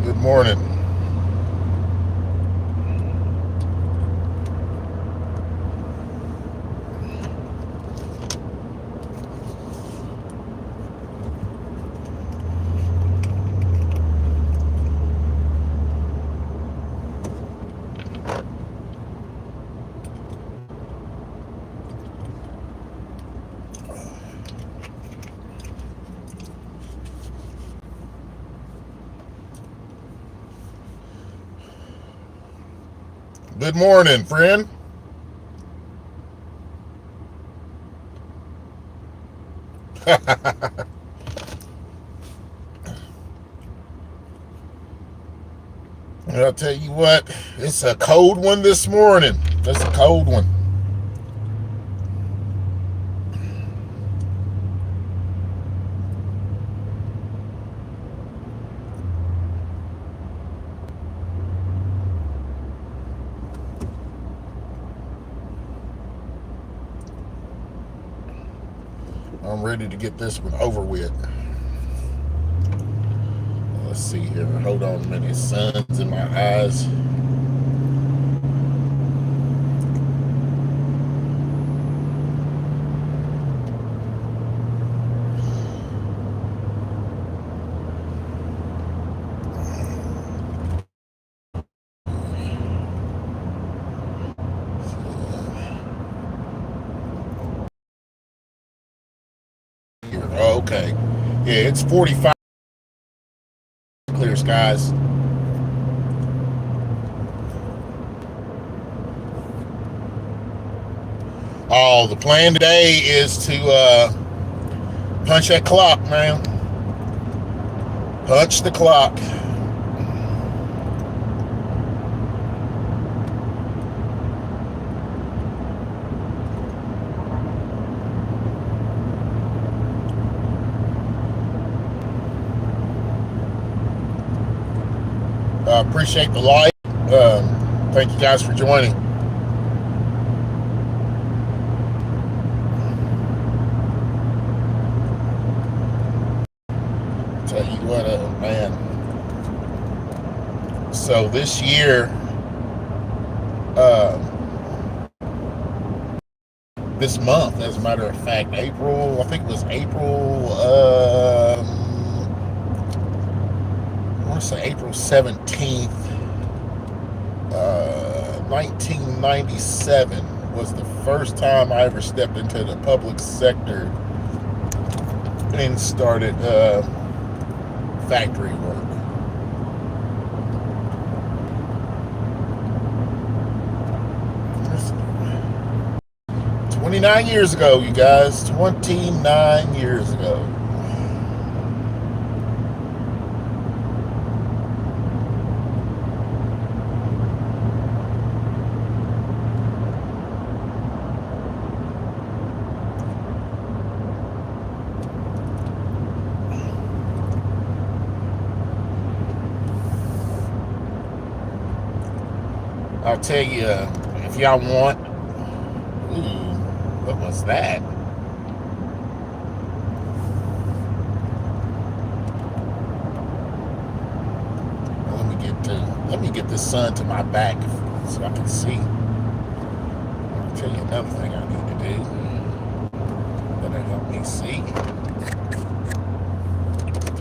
Good morning. Good morning, friend. I'll tell you what, it's a cold one this morning. That's a cold one. I'm ready to get this one over with. Let's see here. Hold on a minute. Sun's in my eyes. Oh, okay. Yeah, it's 45. Clear skies. Oh, the plan today is to punch that clock, man. Punch the clock. Appreciate the light. Thank you guys for joining. Tell you what, man. So this year, uh, this month, as a matter of fact, April, I think it was April, I want to say April 17th, 1997 was the first time I ever stepped into the public sector and started factory work. 29 years ago, you guys. 29 years ago. I'll tell you, if y'all want. Ooh, what was that? Let me get this sun to my back so I can see. I'll tell you another thing I need to do that'll help me see.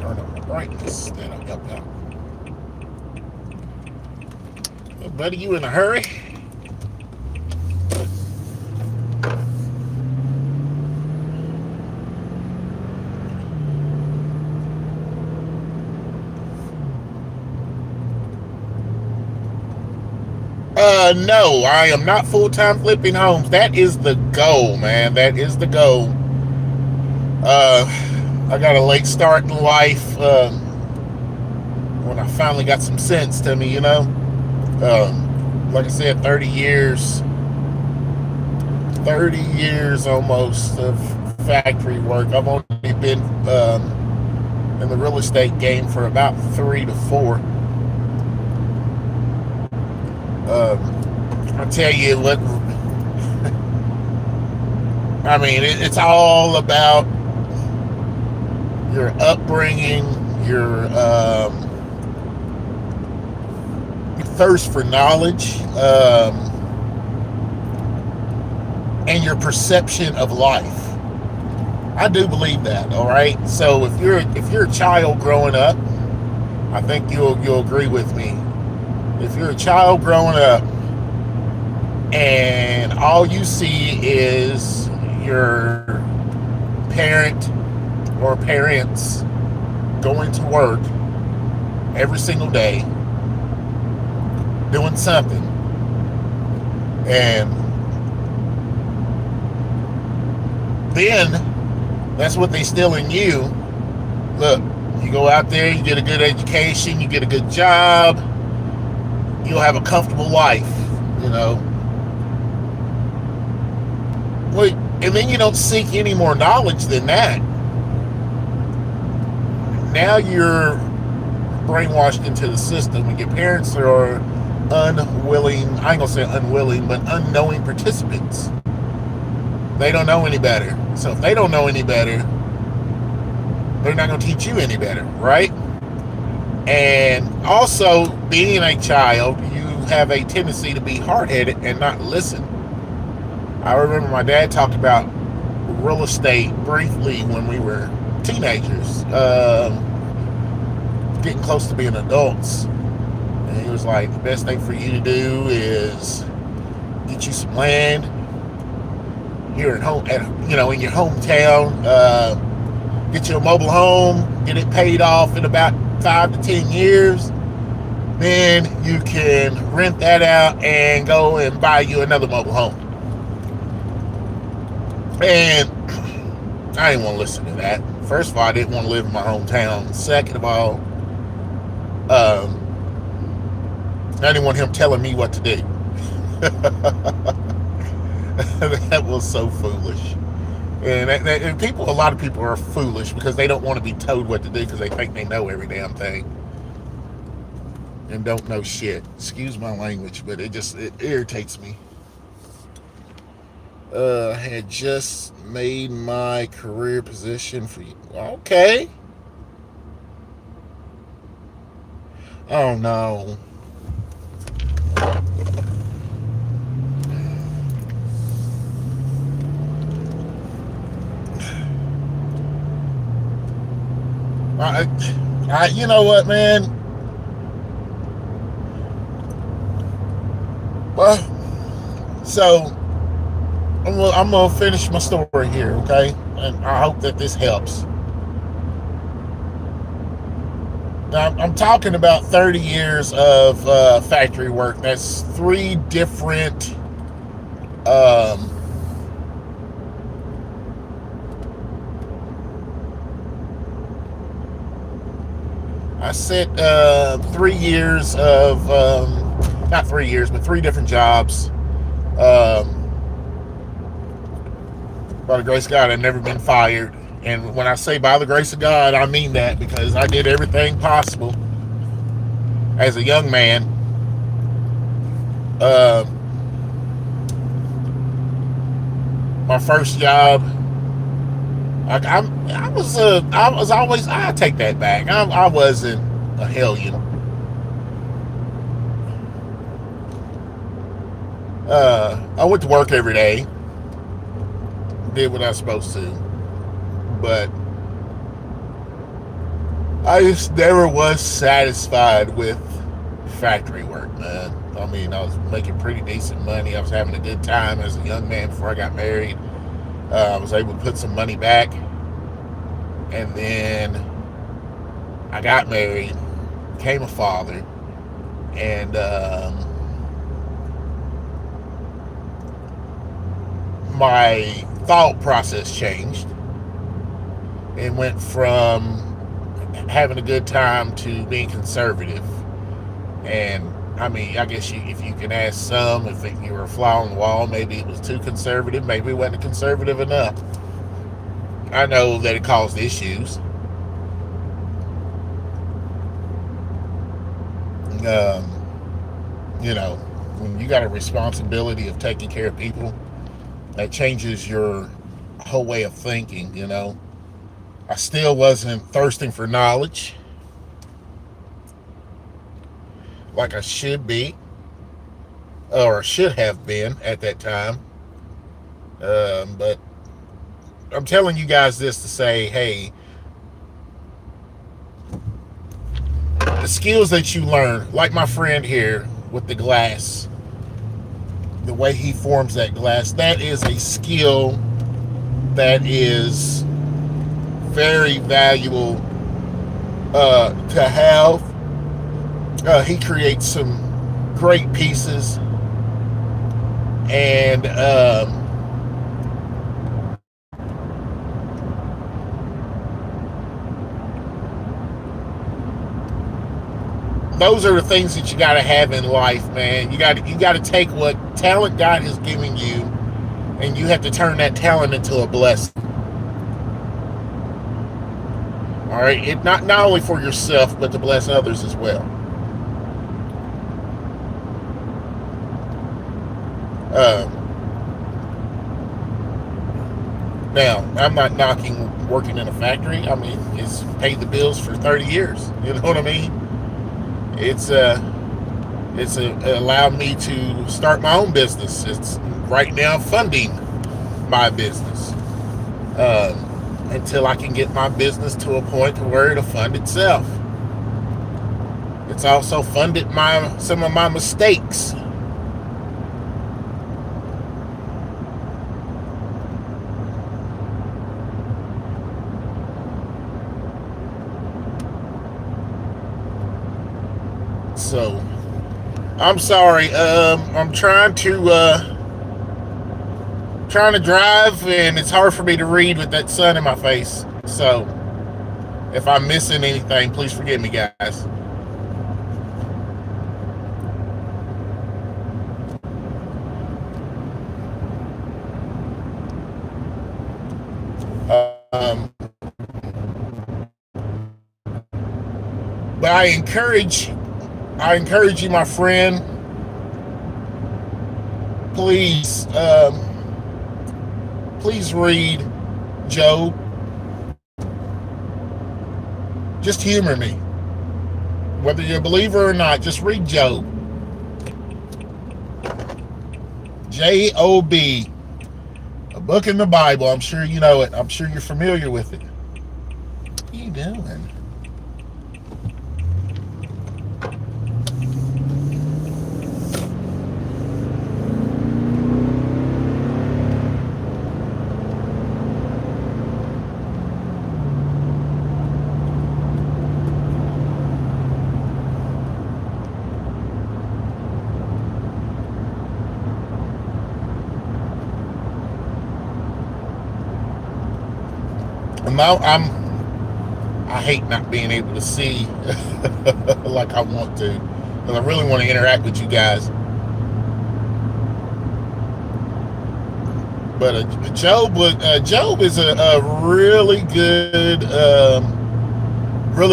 Turn up the brightness. That'll help out. Well, buddy, you in a hurry? No, I am not full-time flipping homes. That is the goal, man. That is the goal. I got a late start in life when I finally got some sense to me, you know. Like I said, 30 years almost of factory work. I've only been in the real estate game for about 3 to 4. I'll tell you what, I mean, it's all about your upbringing, your thirst for knowledge, and your perception of life. I do believe that. All right. So if you're a child growing up, I think you'll agree with me. If you're a child growing up and all you see is your parent or parents going to work every single day doing something, and then that's what they instill in you. Look, you go out there, you get a good education, you get a good job, you'll have a comfortable life, you know. Wait, and then you don't seek any more knowledge than that. Now you're brainwashed into the system, and your parents are unwilling, I ain't gonna say unwilling, but unknowing participants. They don't know any better. So if they don't know any better, they're not going to teach you any better, right? And also, being a child, you have a tendency to be hard-headed and not listen. I remember my dad talked about real estate briefly when we were teenagers, getting close to being adults. And he was like, the best thing for you to do is get you some land here at home, in your hometown. Get you a mobile home, get it paid off in about 5 to 10 years. Then you can rent that out and go and buy you another mobile home. And I didn't want to listen to that. First of all, I didn't want to live in my hometown. Second of all, I didn't want him telling me what to do. That was so foolish. And a lot of people are foolish because they don't want to be told what to do because they think they know every damn thing and don't know shit. Excuse my language, but it irritates me. I had just made my career position for you. Okay. Oh no. You know what, man? Well, so I'm gonna finish my story here, okay? And I hope that this helps. Now, I'm talking about 30 years of factory work. That's 3 different I said 3 years of, not 3 years, but 3 different jobs. By the grace of God, I've never been fired. And when I say by the grace of God, I mean that because I did everything possible as a young man. My first job, I take that back. I wasn't a hellion. I went to work every day, did what I was supposed to, but I just never was satisfied with factory work, man. I mean, I was making pretty decent money. I was having a good time as a young man before I got married. I was able to put some money back, and then I got married, became a father, and my thought process changed and went from having a good time to being conservative. And I mean, I guess if you can ask some, if you were a fly on the wall, maybe it was too conservative, maybe it wasn't conservative enough. I know that it caused issues. When you got a responsibility of taking care of people, that changes your whole way of thinking, I still wasn't thirsting for knowledge. like I should be, or should have been at that time. But I'm telling you guys this to say, hey, the skills that you learn, like my friend here with the glass, the way he forms that glass, that is a skill that is very valuable to have. He creates some great pieces, and those are the things that you got to have in life, man. You got to take what talent God has given you, and you have to turn that talent into a blessing. All right, it not only for yourself, but to bless others as well. Now, I'm not knocking working in a factory. I mean, it's paid the bills for 30 years. You know what I mean? It's allowed me to start my own business. It's right now funding my business until I can get my business to a point to where it'll fund itself. It's also funded some of my mistakes. So, I'm sorry. I'm trying to drive, and it's hard for me to read with that sun in my face. So, if I'm missing anything, please forgive me, guys. But I encourage you, my friend, please read Job. Just humor me. Whether you're a believer or not, just read Job. J-O-B. A book in the Bible. I'm sure you know it. I'm sure you're familiar with it. What are you doing? I hate not being able to see like I want to, because I really want to interact with you guys. But Job is a really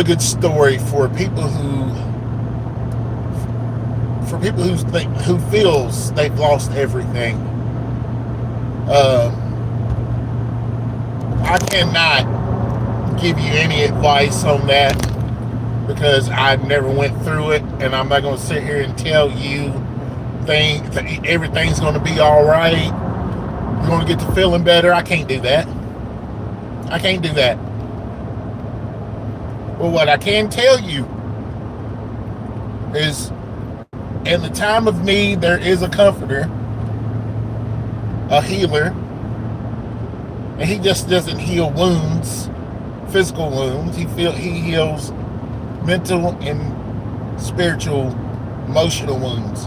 good story for people who feels they've lost everything. I cannot give you any advice on that because I never went through it, and I'm not going to sit here and tell you everything's going to be all right. You're going to get to feeling better. I can't do that. Well, what I can tell you is, in the time of need, there is a comforter, a healer, and he just doesn't heal wounds, physical wounds. He heals mental and spiritual, emotional wounds.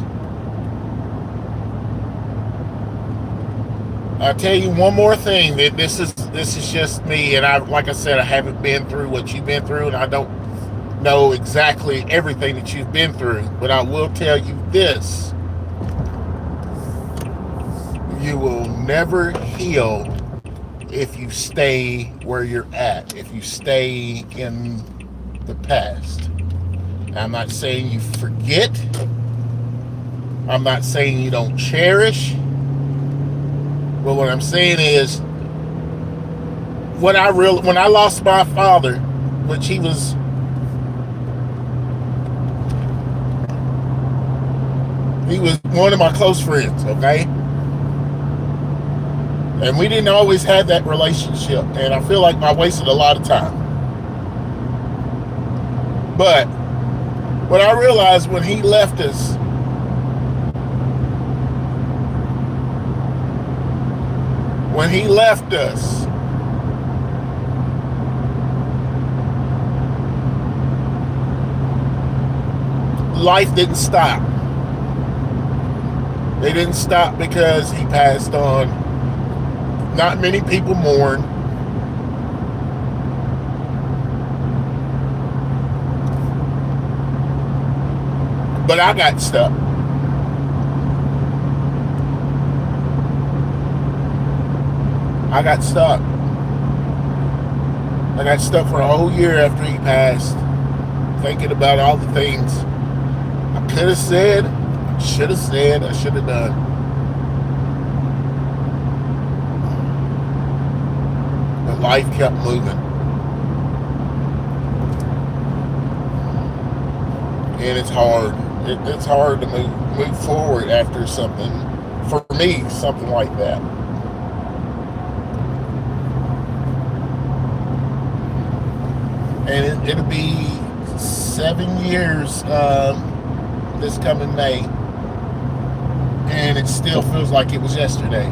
I'll tell you one more thing, that this is just me, and like I said, I haven't been through what you've been through, and I don't know exactly everything that you've been through, but I will tell you this: you will never heal if you stay where you're at, if you stay in the past. I'm not saying you forget. I'm not saying you don't cherish. But what I'm saying is, when I lost my father, which he was He was one of my close friends, okay? And we didn't always have that relationship. And I feel like I wasted a lot of time. But what I realized when he left us, life didn't stop. They didn't stop because he passed on. Not many people mourn. But I got stuck. I got stuck for a whole year after he passed, thinking about all the things I could have said, should have said, I should have done. But life kept moving. And it's hard. It's hard to move forward after something, for me, something like that. And it'll be 7 years this coming May, and it still feels like it was yesterday.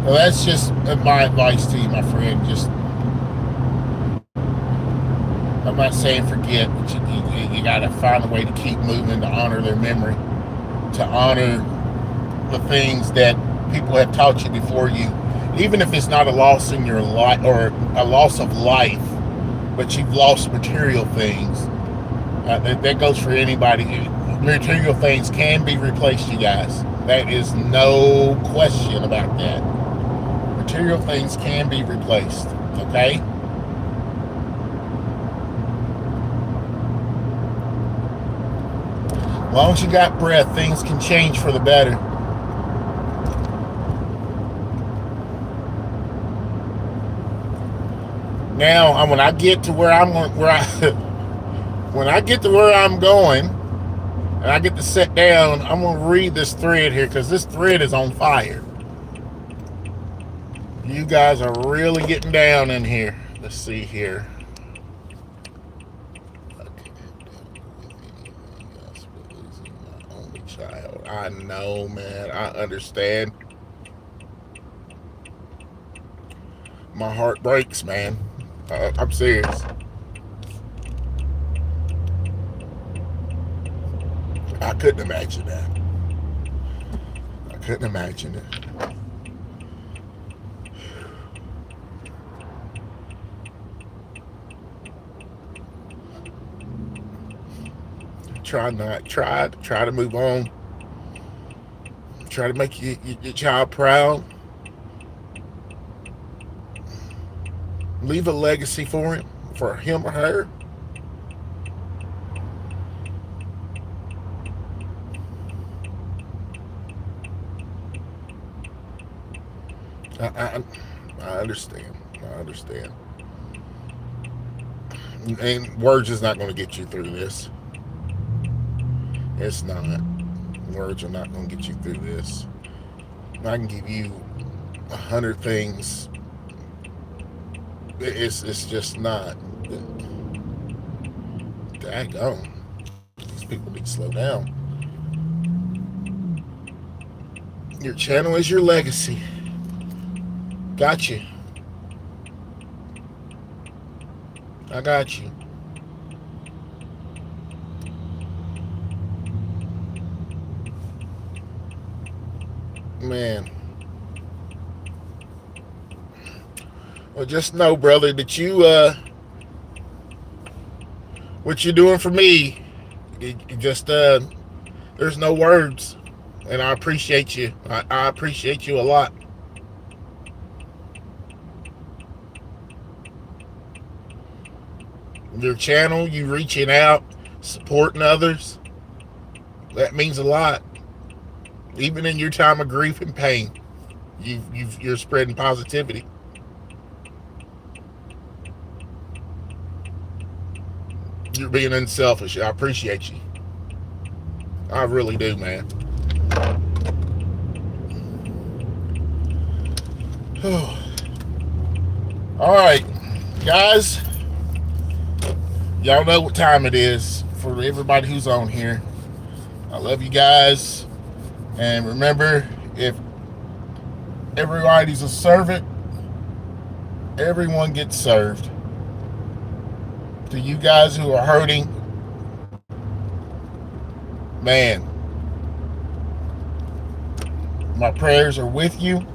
Well, that's just my advice to you, my friend. Just, I'm not saying forget, but you got to find a way to keep moving, to honor their memory, to honor the things that people have taught you before you, even if it's not a loss in your life or a loss of life, but you've lost material things. That goes for anybody. Material things can be replaced, you guys. That is no question about that. Material things can be replaced, okay? As long as you got breath, things can change for the better. Now, when I get to where I'm going, and I get to sit down, I'm gonna read this thread here because this thread is on fire. You guys are really getting down in here. Let's see here. Only child. I know, man. I understand. My heart breaks, man. I'm serious. I couldn't imagine that. I couldn't imagine it. Try to move on. Try to make your child proud. Leave a legacy for him or her. I understand. I understand. And words is not going to get you through this. It's not. Words are not going to get you through this. I can give you 100 things. It's just not. Daggone. These people need to slow down. Your channel is your legacy. Got you. I got you. Man. Well, just know, brother, that you, what you're doing for me, it just, there's no words. And I appreciate you. I appreciate you a lot. Your channel, you reaching out, supporting others, that means a lot. Even in your time of grief and pain. You're spreading positivity. You're being unselfish. I appreciate you. I really do, man. All right, guys. Y'all know what time it is for everybody who's on here. I love you guys. And remember, if everybody's a servant, everyone gets served. To you guys who are hurting, man, my prayers are with you.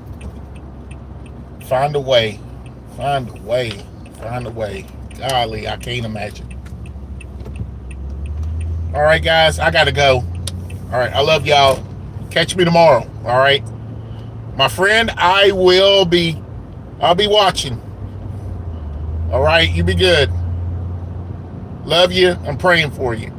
Find a way. Find a way. Find a way. Golly, I can't imagine. All right, guys, I got to go. All right, I love y'all. Catch me tomorrow. All right. My friend, I'll be watching. All right, you be good. Love you. I'm praying for you.